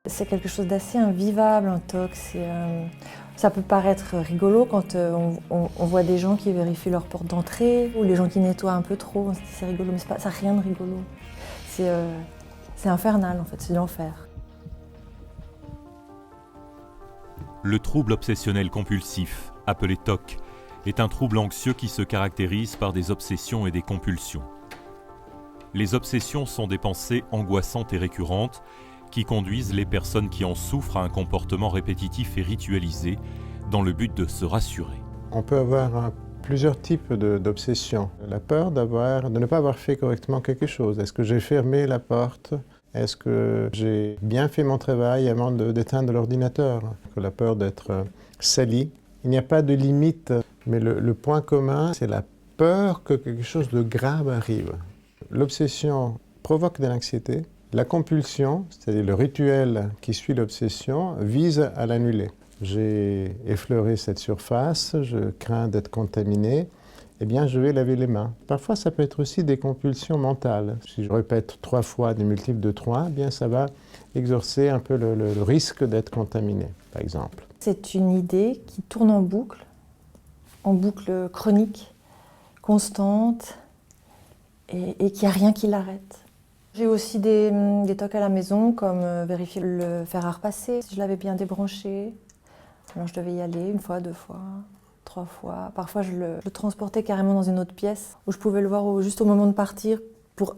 C'est quelque chose d'assez invivable, un TOC. Ça peut paraître rigolo quand on voit des gens qui vérifient leur porte d'entrée ou les gens qui nettoient un peu trop. On se dit c'est rigolo, mais ça n'a rien de rigolo. C'est infernal en fait, c'est l'enfer. Le trouble obsessionnel compulsif, appelé TOC, est un trouble anxieux qui se caractérise par des obsessions et des compulsions. Les obsessions sont des pensées angoissantes et récurrentes qui conduisent les personnes qui en souffrent à un comportement répétitif et ritualisé dans le but de se rassurer. On peut avoir plusieurs types d'obsessions. La peur de ne pas avoir fait correctement quelque chose. Est-ce que j'ai fermé la porte? Est-ce que j'ai bien fait mon travail avant d'éteindre l'ordinateur? La peur d'être sali. Il n'y a pas de limite, mais le point commun, c'est la peur que quelque chose de grave arrive. L'obsession provoque de l'anxiété. La compulsion, c'est-à-dire le rituel qui suit l'obsession, vise à l'annuler. J'ai effleuré cette surface, je crains d'être contaminé, eh bien je vais laver les mains. Parfois ça peut être aussi des compulsions mentales. Si je répète 3 fois des multiples de 3, eh bien ça va exorcer un peu le risque d'être contaminé, par exemple. C'est une idée qui tourne en boucle chronique, constante, et qu'il n'y a rien qui l'arrête. J'ai aussi des tocs à la maison, comme vérifier le fer à repasser, si je l'avais bien débranché. Alors je devais y aller 1 fois, 2 fois, 3 fois. Parfois je le transportais carrément dans une autre pièce, où je pouvais le voir juste au moment de partir, pour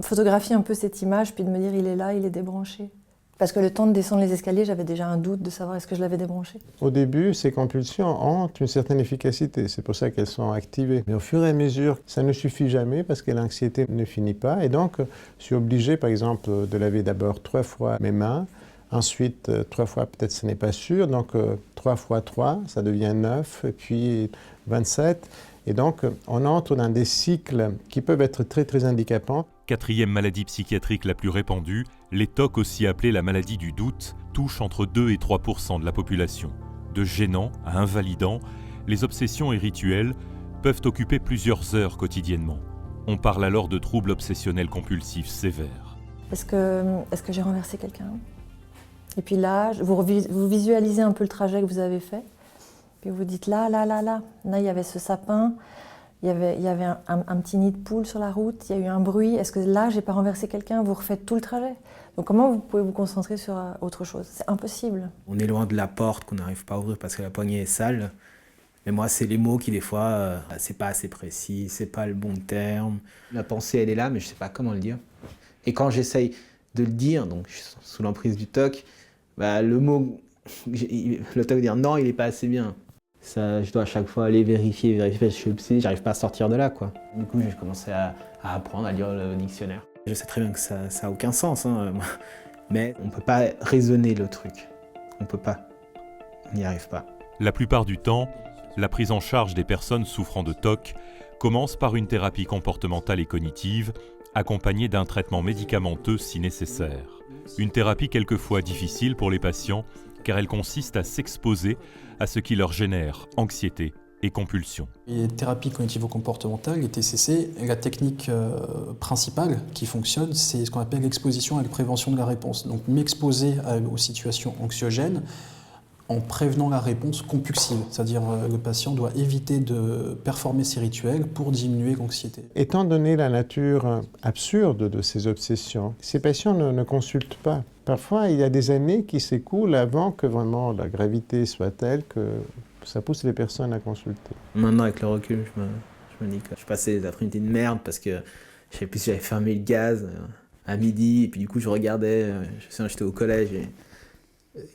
photographier un peu cette image, puis de me dire il est là, il est débranché. Parce que le temps de descendre les escaliers, j'avais déjà un doute de savoir est-ce que je l'avais débranché. Au début, ces compulsions ont une certaine efficacité, c'est pour ça qu'elles sont activées. Mais au fur et à mesure, ça ne suffit jamais parce que l'anxiété ne finit pas. Et donc, je suis obligé, par exemple, de laver d'abord 3 fois mes mains. Ensuite, 3 fois, peut-être ce n'est pas sûr. Donc, 3 fois 3, ça devient 9, et puis 27. Et donc, on entre dans des cycles qui peuvent être très, très handicapants. 4e maladie psychiatrique la plus répandue, les TOC, aussi appelée la maladie du doute, touchent entre 2 et 3% de la population. De gênant à invalidant, les obsessions et rituels peuvent occuper plusieurs heures quotidiennement. On parle alors de troubles obsessionnels compulsifs sévères. Est-ce que j'ai renversé quelqu'un? Et puis là, vous visualisez un peu le trajet que vous avez fait. Puis vous dites là, il y avait ce sapin, il y avait un petit nid de poule sur la route, il y a eu un bruit. Est-ce que là, j'ai pas renversé quelqu'un? Vous refaites tout le trajet. Donc comment vous pouvez vous concentrer sur autre chose? C'est impossible. On est loin de la porte qu'on n'arrive pas à ouvrir parce que la poignée est sale. Mais moi, c'est les mots qui, des fois, c'est pas assez précis, c'est pas le bon terme. La pensée, elle est là, mais je sais pas comment le dire. Et quand j'essaye de le dire, donc je suis sous l'emprise du TOC, le mot, le TOC dire non, il est pas assez bien. Ça, je dois à chaque fois aller vérifier, parce que je suis obsédé, j'arrive pas à sortir de là, quoi. Du coup, j'ai commencé à apprendre à lire le dictionnaire. Je sais très bien que ça a aucun sens, hein, mais on peut pas raisonner le truc. On peut pas. On n'y arrive pas. La plupart du temps, la prise en charge des personnes souffrant de TOC commence par une thérapie comportementale et cognitive, accompagnée d'un traitement médicamenteux si nécessaire. Une thérapie quelquefois difficile pour les patients, car elle consiste à s'exposer à ce qui leur génère anxiété et compulsion. Les thérapies cognitivo-comportementales, les TCC, la technique principale qui fonctionne, c'est ce qu'on appelle l'exposition et la prévention de la réponse. Donc m'exposer aux situations anxiogènes en prévenant la réponse compulsive, c'est-à-dire le patient doit éviter de performer ses rituels pour diminuer l'anxiété. Étant donné la nature absurde de ces obsessions, ces patients ne consultent pas. Parfois, il y a des années qui s'écoulent avant que vraiment la gravité soit telle que ça pousse les personnes à consulter. Maintenant, avec le recul, je me dis que je passais des après-midi de merde parce que je savais plus si j'avais fermé le gaz à midi, et puis du coup, je regardais, j'étais au collège et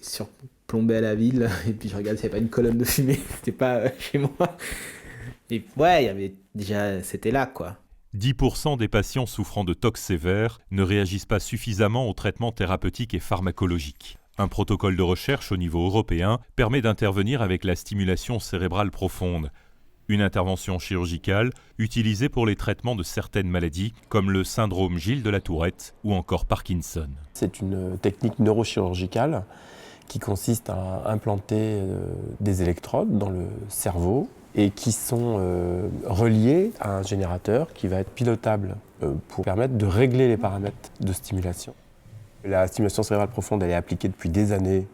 surplombé à la ville, et puis je regardais s'il n'y avait pas une colonne de fumée, c'était pas chez moi. Et ouais, il y avait déjà, c'était là, quoi. 10% des patients souffrant de TOC sévères ne réagissent pas suffisamment aux traitements thérapeutiques et pharmacologiques. Un protocole de recherche au niveau européen permet d'intervenir avec la stimulation cérébrale profonde, une intervention chirurgicale utilisée pour les traitements de certaines maladies comme le syndrome Gilles de la Tourette ou encore Parkinson. C'est une technique neurochirurgicale qui consiste à implanter des électrodes dans le cerveau et qui sont reliées à un générateur qui va être pilotable pour permettre de régler les paramètres de stimulation. La stimulation cérébrale profonde, elle est appliquée depuis des années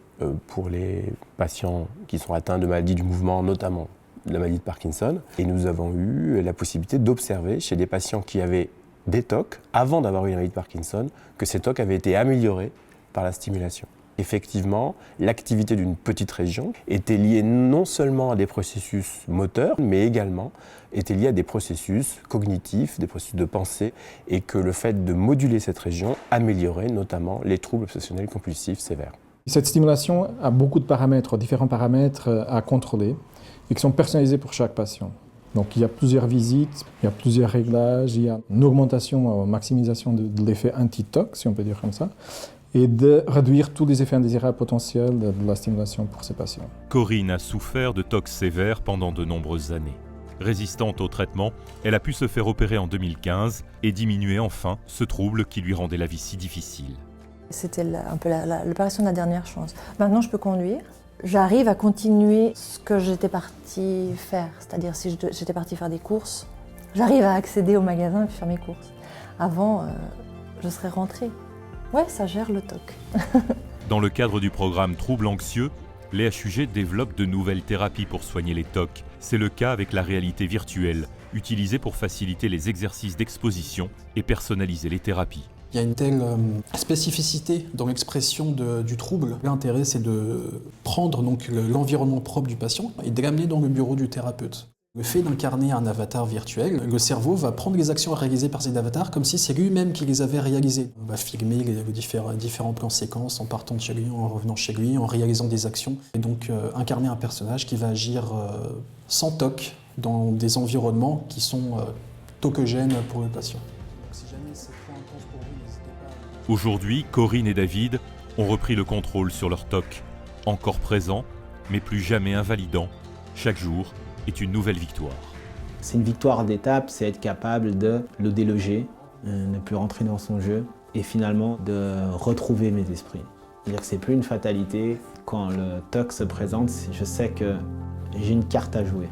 pour les patients qui sont atteints de maladies du mouvement, notamment la maladie de Parkinson. Et nous avons eu la possibilité d'observer chez des patients qui avaient des TOC, avant d'avoir eu la maladie de Parkinson, que ces TOC avaient été améliorés par la stimulation. Effectivement, l'activité d'une petite région était liée non seulement à des processus moteurs, mais également était liée à des processus cognitifs, des processus de pensée, et que le fait de moduler cette région améliorait notamment les troubles obsessionnels compulsifs sévères. Cette stimulation a beaucoup de paramètres, différents paramètres à contrôler et qui sont personnalisés pour chaque patient. Donc il y a plusieurs visites, il y a plusieurs réglages, il y a une augmentation, maximisation de l'effet anti-TOC, si on peut dire comme ça, et de réduire tous les effets indésirables potentiels de la stimulation pour ces patients. Corinne a souffert de TOC sévères pendant de nombreuses années. Résistante au traitement, elle a pu se faire opérer en 2015 et diminuer enfin ce trouble qui lui rendait la vie si difficile. C'était un peu l'opération de la dernière chance. Maintenant, je peux conduire. J'arrive à continuer ce que j'étais partie faire. C'est-à-dire, si j'étais partie faire des courses, j'arrive à accéder au magasin et puis faire mes courses. Avant, je serais rentrée. Ouais, ça gère le TOC. Dans le cadre du programme Troubles anxieux, les HUG développent de nouvelles thérapies pour soigner les TOC. C'est le cas avec la réalité virtuelle, utilisée pour faciliter les exercices d'exposition et personnaliser les thérapies. Il y a une telle spécificité dans l'expression du trouble. L'intérêt, c'est de prendre donc l'environnement propre du patient et de l'amener dans le bureau du thérapeute. Le fait d'incarner un avatar virtuel, le cerveau va prendre les actions réalisées par cet avatar comme si c'est lui-même qui les avait réalisées. On va filmer les différents plans séquences en partant de chez lui, en revenant chez lui, en réalisant des actions. Et donc incarner un personnage qui va agir sans TOC dans des environnements qui sont tocogènes pour le patient. Aujourd'hui, Corinne et David ont repris le contrôle sur leur TOC. Encore présent, mais plus jamais invalidant. Chaque jour est une nouvelle victoire. C'est une victoire d'étape, c'est être capable de le déloger, ne plus rentrer dans son jeu et finalement de retrouver mes esprits. C'est-à-dire que c'est plus une fatalité. Quand le TOC se présente, je sais que j'ai une carte à jouer.